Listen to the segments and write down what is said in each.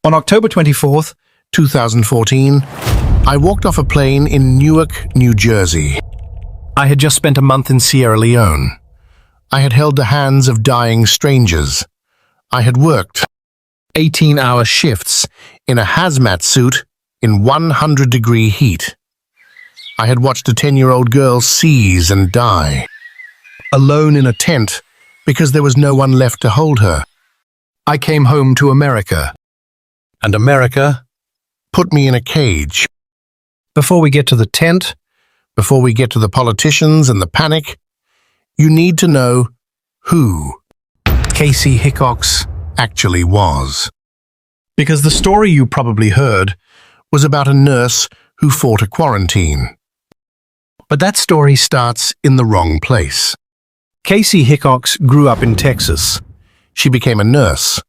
On October 24th, 2014, I walked off a plane in Newark, New Jersey. I had just spent a month in Sierra Leone. I had held the hands of dying strangers. I had worked 18-hour shifts in a hazmat suit in 100-degree heat. I had watched a 10-year-old girl seize and die, alone in a tent because there was no one left to hold her. I came home to America, and America put me in a cage. Before we get to the tent, Before we get to the politicians and the panic, you need to know who Kaci Hickox, actually was. because the story you probably heard, Was about a nurse who fought a quarantine. But that story starts in the wrong place. Kaci Hickox grew up in Texas. She became a nurse.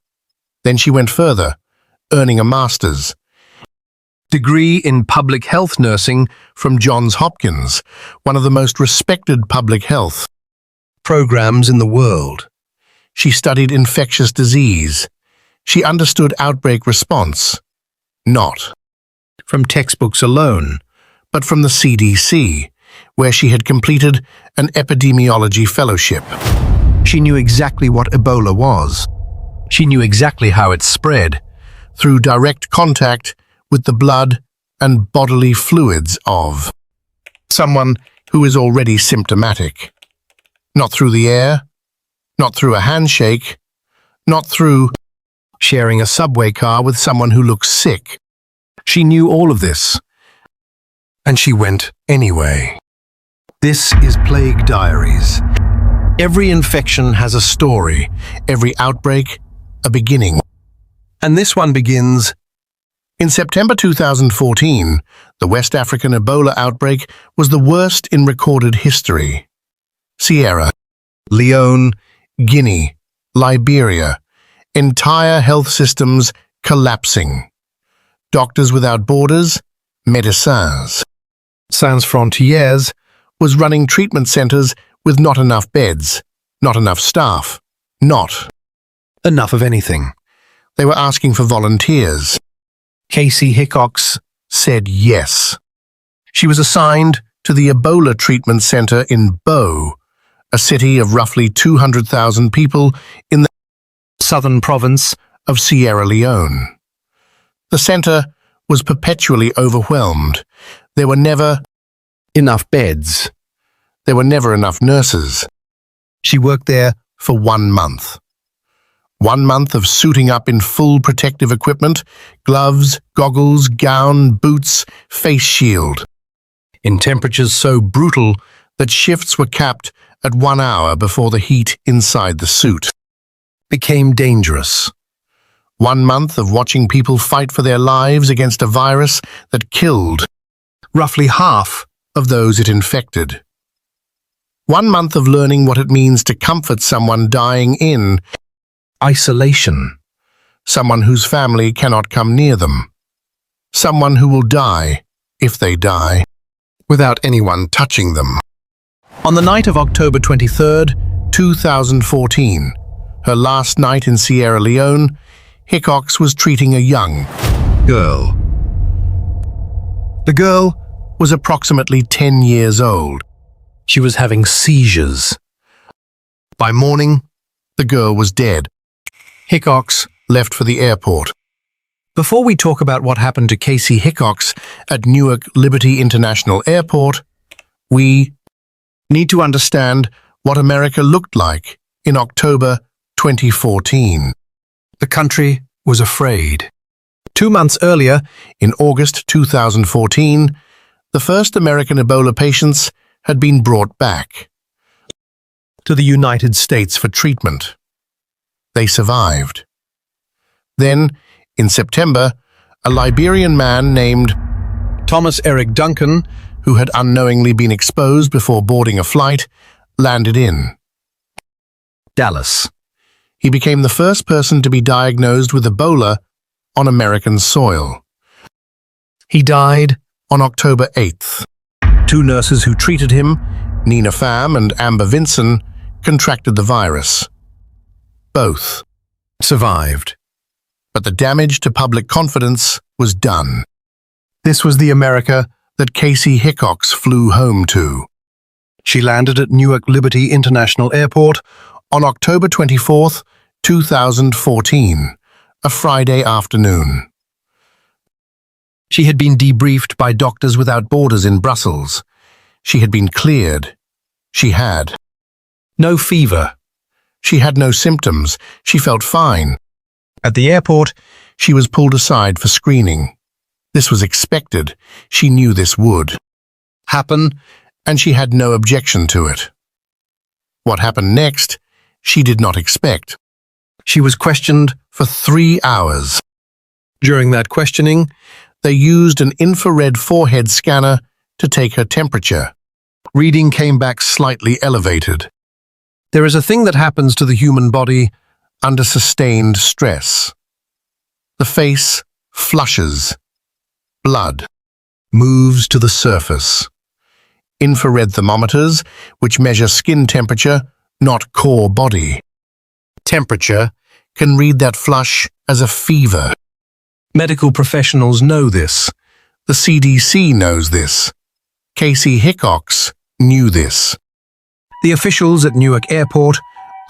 Then she went further, earning a master's degree in public health nursing from Johns Hopkins, one of the most respected public health programs in the world. She studied infectious disease. She understood outbreak response, not From textbooks alone, but from the CDC, where she had completed an epidemiology fellowship. She knew exactly what Ebola was. She knew exactly how it spread, through direct contact with the blood and bodily fluids of someone who is already symptomatic. Not through the air, not through a handshake, not through sharing a subway car with someone who looks sick. She knew all of this, and she went anyway. This is Plague Diaries. Every infection has a story, every outbreak a beginning. And this one begins in September 2014. The West African Ebola outbreak was the worst in recorded history. Sierra Leone, Guinea, Liberia, entire health systems collapsing. Doctors Without Borders, Médecins Sans Frontières, was running treatment centers with not enough beds, not enough staff, not enough of anything. They were asking for volunteers. Kaci Hickox said yes. She was assigned to the Ebola treatment center in Bo, a city of roughly 200,000 people in the southern province of Sierra Leone. The center was perpetually overwhelmed. There were never enough beds. There were never enough nurses. She worked there for 1 month. 1 month of suiting up in full protective equipment, gloves, goggles, gown, boots, face shield, in temperatures so brutal that shifts were capped at 1 hour before the heat inside the suit became dangerous. 1 month of watching people fight for their lives against a virus that killed roughly half of those it infected. 1 month of learning what it means to comfort someone dying in isolation, someone whose family cannot come near them, someone who will die, if they die, without anyone touching them. On the night of October 23rd, 2014, her last night in Sierra Leone, Hickox was treating a young girl. The girl was approximately 10 years old. She was having seizures. By morning, the girl was dead. Hickox left for the airport. Before we talk about what happened to Kaci Hickox at Newark Liberty International Airport, we need to understand what America looked like in October 2014. The country was afraid. 2 months earlier, in August 2014, the first American Ebola patients had been brought back to the United States for treatment. They survived. Then, in September, a Liberian man named Thomas Eric Duncan, who had unknowingly been exposed before boarding a flight, landed in Dallas. He became the first person to be diagnosed with Ebola on American soil. He died on October 8th. 2 nurses who treated him, Nina Pham and Amber Vinson, contracted the virus. Both survived, but the damage to public confidence was done. This was the America that Kaci Hickox flew home to. She landed at Newark Liberty International Airport on October 24, 2014, a Friday afternoon. She had been debriefed by Doctors Without Borders in Brussels. She had been cleared. She had no fever. She had no symptoms. She felt fine. At the airport, she was pulled aside for screening. This was expected. She knew this would happen, and she had no objection to it. What happened next, she did not expect. She was questioned for 3 hours. During that questioning, they used an infrared forehead scanner to take her temperature. Reading came back slightly elevated. There is a thing that happens to the human body under sustained stress. The face flushes. Blood moves to the surface. Infrared thermometers, which measure skin temperature, not core body temperature, can read that flush as a fever. Medical professionals know this. The CDC knows this. Kaci Hickox knew this. The officials at Newark Airport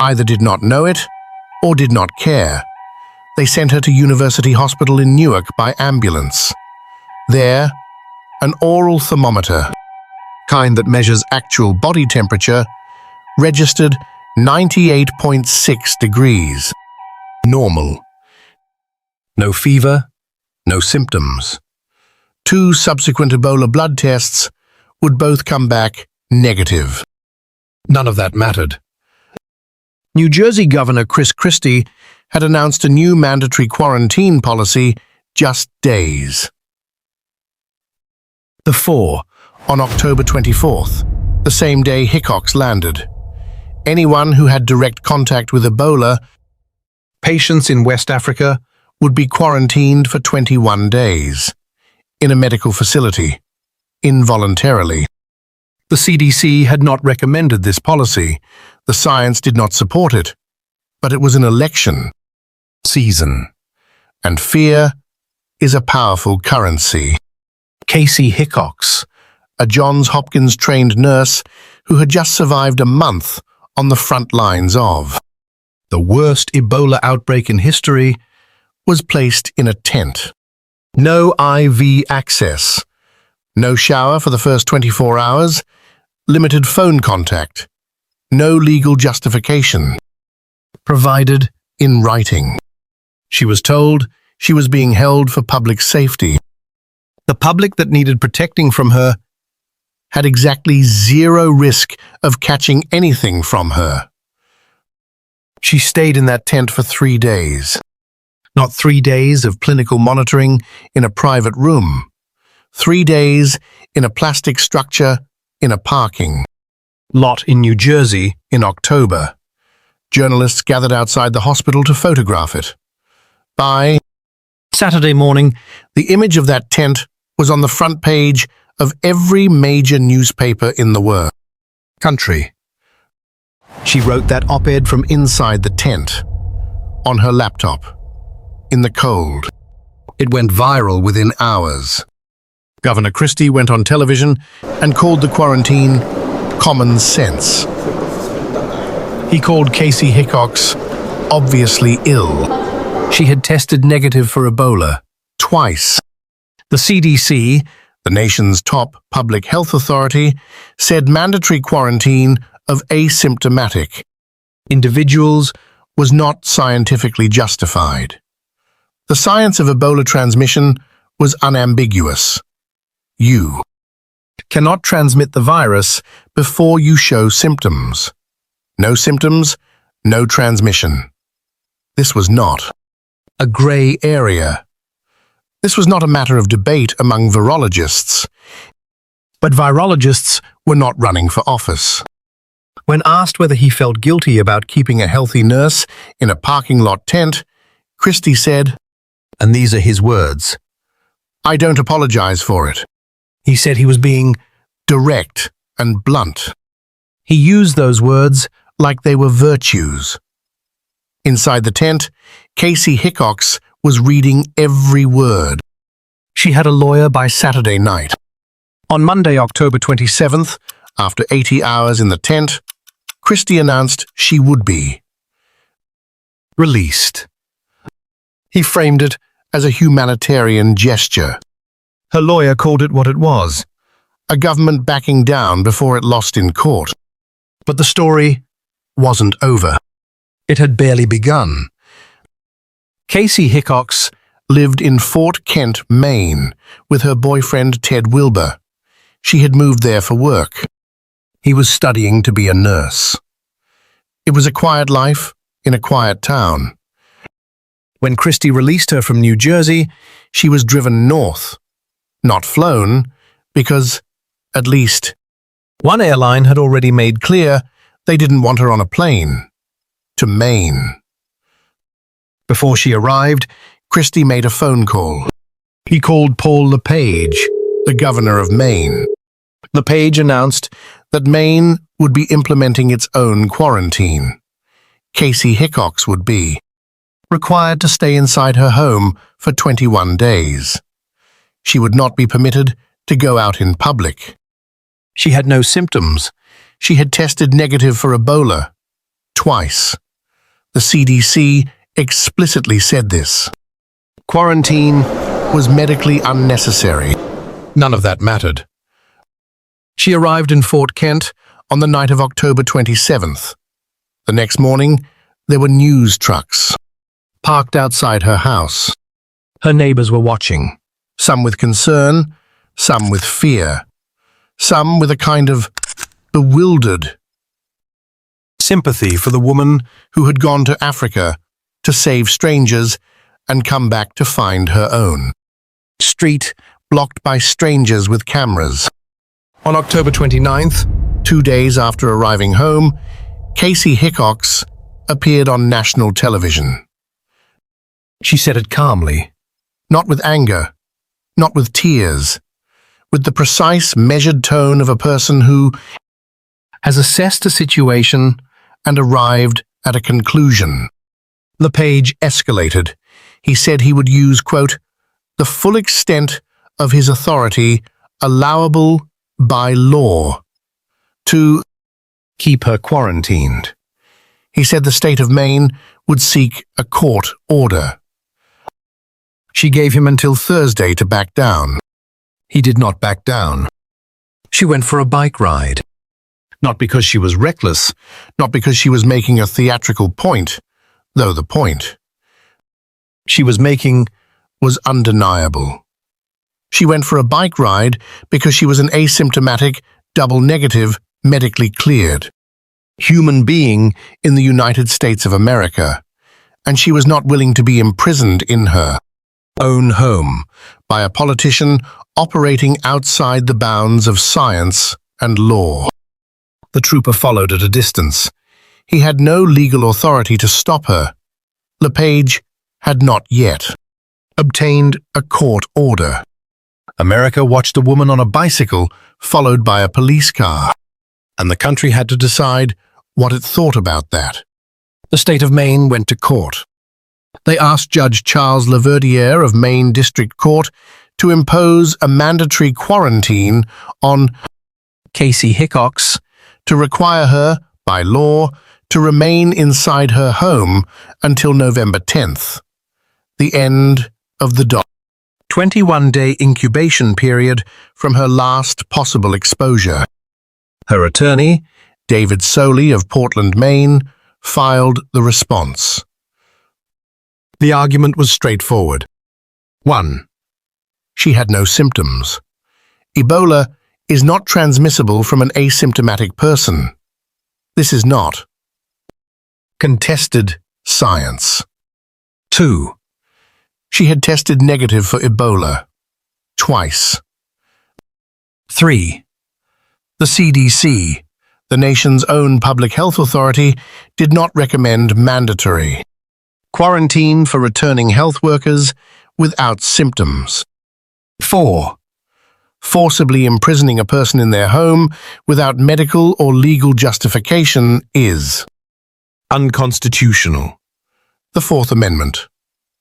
either did not know it or did not care. They sent her to University Hospital in Newark by ambulance. There, an oral thermometer, kind that measures actual body temperature, registered 98.6 degrees. Normal. No fever, no symptoms. 2 subsequent Ebola blood tests would both come back negative. None of that mattered. New Jersey Governor Christie had announced a new mandatory quarantine policy just days. The 4, on October 24th, the same day Hickox landed. Anyone who had direct contact with Ebola, patients in West Africa, would be quarantined for 21 days in a medical facility, involuntarily. The CDC had not recommended this policy. The science did not support it. But it was an election season, and fear is a powerful currency. Kaci Hickox, a Johns Hopkins-trained nurse who had just survived a month on the front lines of the worst Ebola outbreak in history, was placed in a tent. No IV access, no shower for the first 24 hours, limited phone contact, no legal justification, provided in writing. She was told she was being held for public safety. The public that needed protecting from her had exactly 0 risk of catching anything from her. She stayed in that tent for 3 days. Not 3 days of clinical monitoring in a private room. 3 days in a plastic structure in a parking lot in New Jersey in October. Journalists gathered outside the hospital to photograph it. By Saturday morning, the image of that tent was on the front page of every major newspaper in the country. She wrote that op-ed from inside the tent, on her laptop, in the cold. It went viral within hours. Governor Christie went on television and called the quarantine common sense. He called Kaci Hickox obviously ill. She had tested negative for Ebola twice. The CDC, the nation's top public health authority, said mandatory quarantine of asymptomatic individuals was not scientifically justified. The science of Ebola transmission was unambiguous. You cannot transmit the virus before you show symptoms. No symptoms, no transmission. This was not a gray area. This was not a matter of debate among virologists. But virologists were not running for office. When asked whether he felt guilty about keeping a healthy nurse in a parking lot tent, Christie said, and these are his words, "I don't apologize for it." He said he was being direct and blunt. He used those words like they were virtues. Inside the tent, Kaci Hickox was reading every word. She had a lawyer by Saturday night. On Monday, October 27th, after 80 hours in the tent, Christie announced she would be released. He framed it as a humanitarian gesture. Her lawyer called it what it was, a government backing down before it lost in court. But the story wasn't over. It had barely begun. Kaci Hickox lived in Fort Kent, Maine, with her boyfriend Ted Wilbur. She had moved there for work. He was studying to be a nurse. It was a quiet life in a quiet town. When Christie released her from New Jersey, she was driven north, not flown, because, at least, one airline had already made clear they didn't want her on a plane to Maine. Before she arrived, Christie made a phone call. He called Paul LePage, the governor of Maine. LePage announced that Maine would be implementing its own quarantine. Kaci Hickox would be required to stay inside her home for 21 days. She would not be permitted to go out in public. She had no symptoms. She had tested negative for Ebola twice. The CDC explicitly said this. Quarantine was medically unnecessary. None of that mattered. She arrived in Fort Kent on the night of October 27th. The next morning, there were news trucks parked outside her house. Her neighbors were watching, some with concern, some with fear, some with a kind of bewildered sympathy for the woman who had gone to Africa to save strangers and come back to find her own street blocked by strangers with cameras. On October 29th, 2 days after arriving home, Kaci Hickox appeared on national television. She said it calmly, not with anger, not with tears, with the precise, measured tone of a person who has assessed a situation and arrived at a conclusion. LePage escalated. He said he would use, quote, the full extent of his authority allowable by law to keep her quarantined. He said the state of Maine would seek a court order. She gave him until Thursday to back down. He did not back down. She went for a bike ride. Not because she was reckless, not because she was making a theatrical point, though the point she was making was undeniable. She went for a bike ride because she was an asymptomatic, double negative, medically cleared human being in the United States of America, and she was not willing to be imprisoned in her own home by a politician operating outside the bounds of science and law. The trooper followed at a distance. He had no legal authority to stop her. LePage had not yet obtained a court order. America watched a woman on a bicycle followed by a police car, and the country had to decide what it thought about that. The state of Maine went to court. They asked Judge Charles Laverdiere of Maine District Court to impose a mandatory quarantine on Kaci Hickox, to require her, by law, to remain inside her home until November 10th, the end of the 21-day incubation period from her last possible exposure. Her attorney, David Soley of Portland, Maine, filed the response. The argument was straightforward. 1. She had no symptoms. Ebola is not transmissible from an asymptomatic person. This is not contested science. 2. She had tested negative for Ebola twice. 3. The CDC, the nation's own public health authority, did not recommend mandatory quarantine for returning health workers without symptoms. 4. Forcibly imprisoning a person in their home without medical or legal justification is unconstitutional. The Fourth Amendment.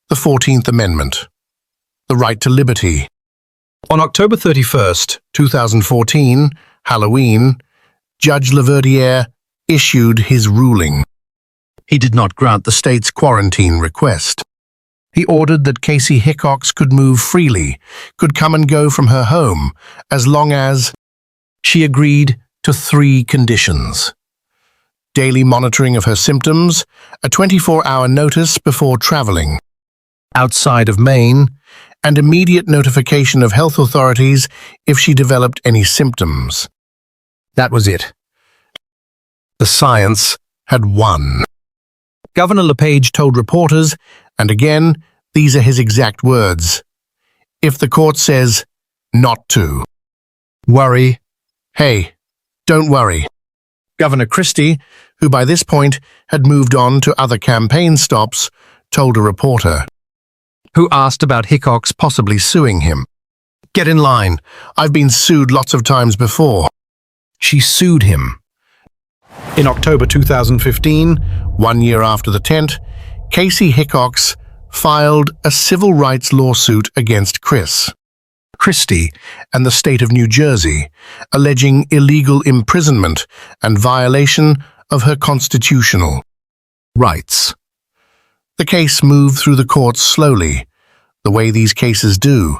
the 14th Amendment, the right to liberty. On October 31st, 2014, Halloween, Judge Leverdier issued his ruling. He did not grant the state's quarantine request. He ordered that Kaci Hickox could move freely, could come and go from her home, as long as she agreed to 3 conditions: daily monitoring of her symptoms, a 24-hour notice before traveling outside of Maine, and immediate notification of health authorities if she developed any symptoms. That was it. The science had won. Governor LePage told reporters, and again, these are his exact words, "If the court says not to worry, hey, don't worry." Governor Christie, who by this point had moved on to other campaign stops, told a reporter, who asked about Hickox possibly suing him, "Get in line. I've been sued lots of times before." She sued him. In October 2015, 1 year after the tent, Kaci Hickox filed a civil rights lawsuit against Christie and the state of New Jersey, alleging illegal imprisonment and violation of her constitutional rights. The case moved through the courts slowly, the way these cases do.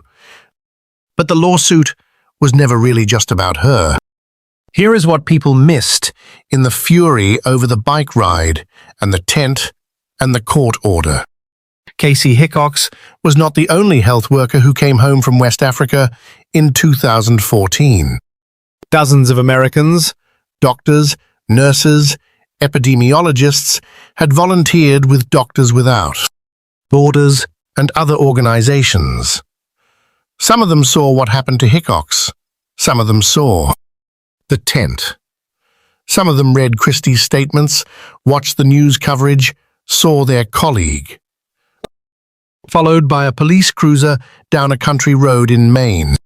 But the lawsuit was never really just about her. Here is what people missed in the fury over the bike ride and the tent and the court order. Kaci Hickox was not the only health worker who came home from West Africa in 2014. Dozens of Americans, doctors, nurses, epidemiologists had volunteered with Doctors Without Borders and other organizations. Some of them saw what happened to Hickox. Some of them saw the tent. Some of them read Christie's statements, watched the news coverage, saw their colleague followed by a police cruiser down a country road in Maine.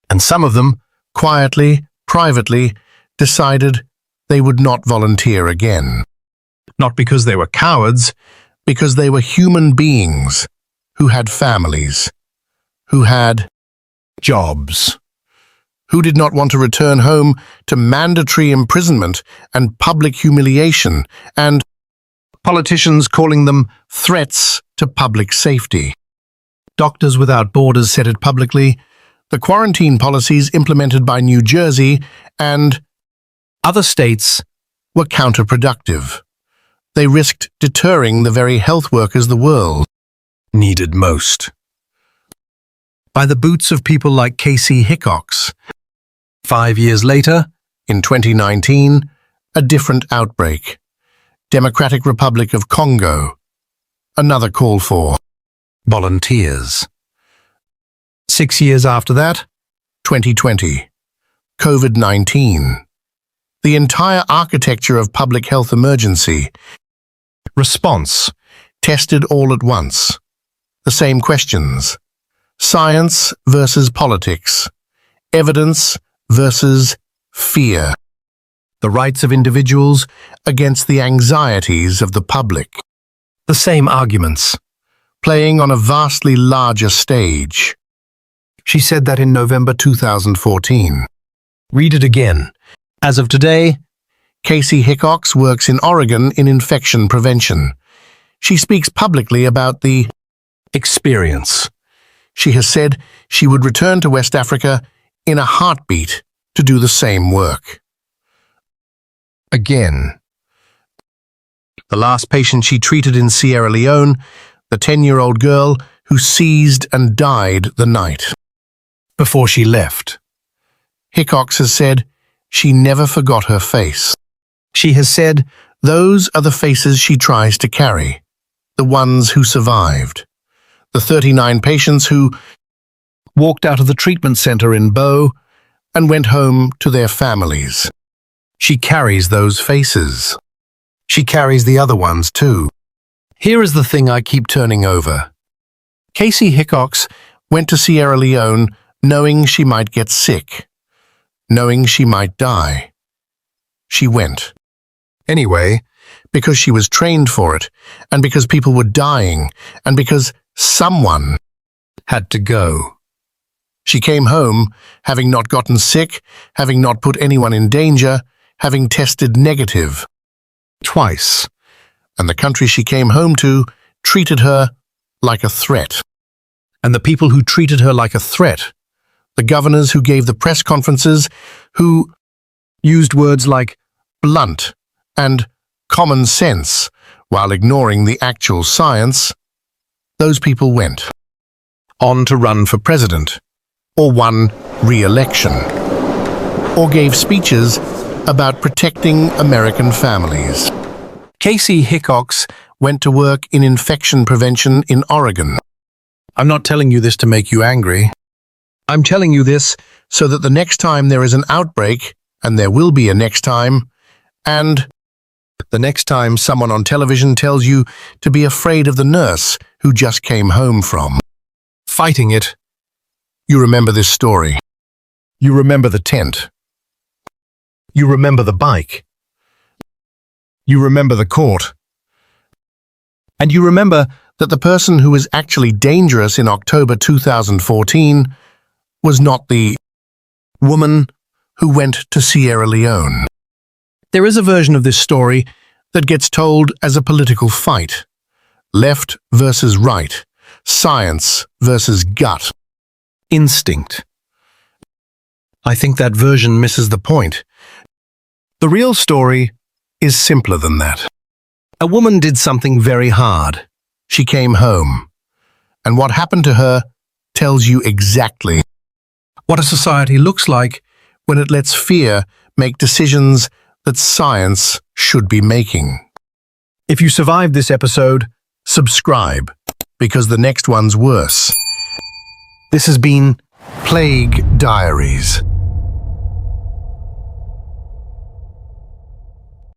And some of them, quietly, privately, decided they would not volunteer again. Not because they were cowards, because they were human beings who had families, who had jobs, who did not want to return home to mandatory imprisonment and public humiliation, and politicians calling them threats to public safety. Doctors Without Borders said it publicly. The quarantine policies implemented by New Jersey and other states were counterproductive. They risked deterring the very health workers the world needed most. By the boots of people like Kaci Hickox. 5 years later, in 2019, a different outbreak. Democratic Republic of Congo. Another call for volunteers. 6 years after that, 2020, COVID-19. The entire architecture of public health emergency. Response, tested all at once. The same questions. Science versus politics. Evidence versus fear. The rights of individuals against the anxieties of the public. The same arguments, playing on a vastly larger stage. She said that in November 2014. Read it again. As of today, Kaci Hickox works in Oregon in infection prevention. She speaks publicly about the experience. She has said she would return to West Africa in a heartbeat to do the same work. Again. The last patient she treated in Sierra Leone, the 10-year-old girl who seized and died the night before she left. Hickox has said she never forgot her face. She has said those are the faces she tries to carry, the ones who survived, the 39 patients who walked out of the treatment center in Bow and went home to their families. She carries those faces. She carries the other ones too. Here is the thing I keep turning over. Kaci Hickox went to Sierra Leone knowing she might get sick, knowing she might die. She went. Anyway, because she was trained for it, and because people were dying, and because someone had to go. She came home, having not gotten sick, having not put anyone in danger, having tested negative Twice. and the country she came home to treated her like a threat. And the people who treated her like a threat, The governors who gave the press conferences, who used words like blunt and common sense while ignoring the actual science, those people went on to run for president, or won re-election, or gave speeches about protecting American families. Kaci Hickox. Went to work in infection prevention in Oregon. I'm not telling you this to make you angry. I'm telling you this so that the next time there is an outbreak, and there will be a next time, and the next time someone on television tells you to be afraid of the nurse who just came home from Fighting it. you remember this story. You remember the tent. You remember the bike. You remember the court. And you remember that the person who was actually dangerous in October 2014 was not the woman who went to Sierra Leone. There is a version of this story That gets told as a political fight. Left versus right. Science versus gut. instinct. I think that version misses the point. The real story is simpler than that. A woman did something very hard. She came home. And what happened to her tells you exactly What a society looks like when it lets fear make decisions that science should be making. If you survived this episode, Subscribe, because the next one's worse. this has been Plague Diaries.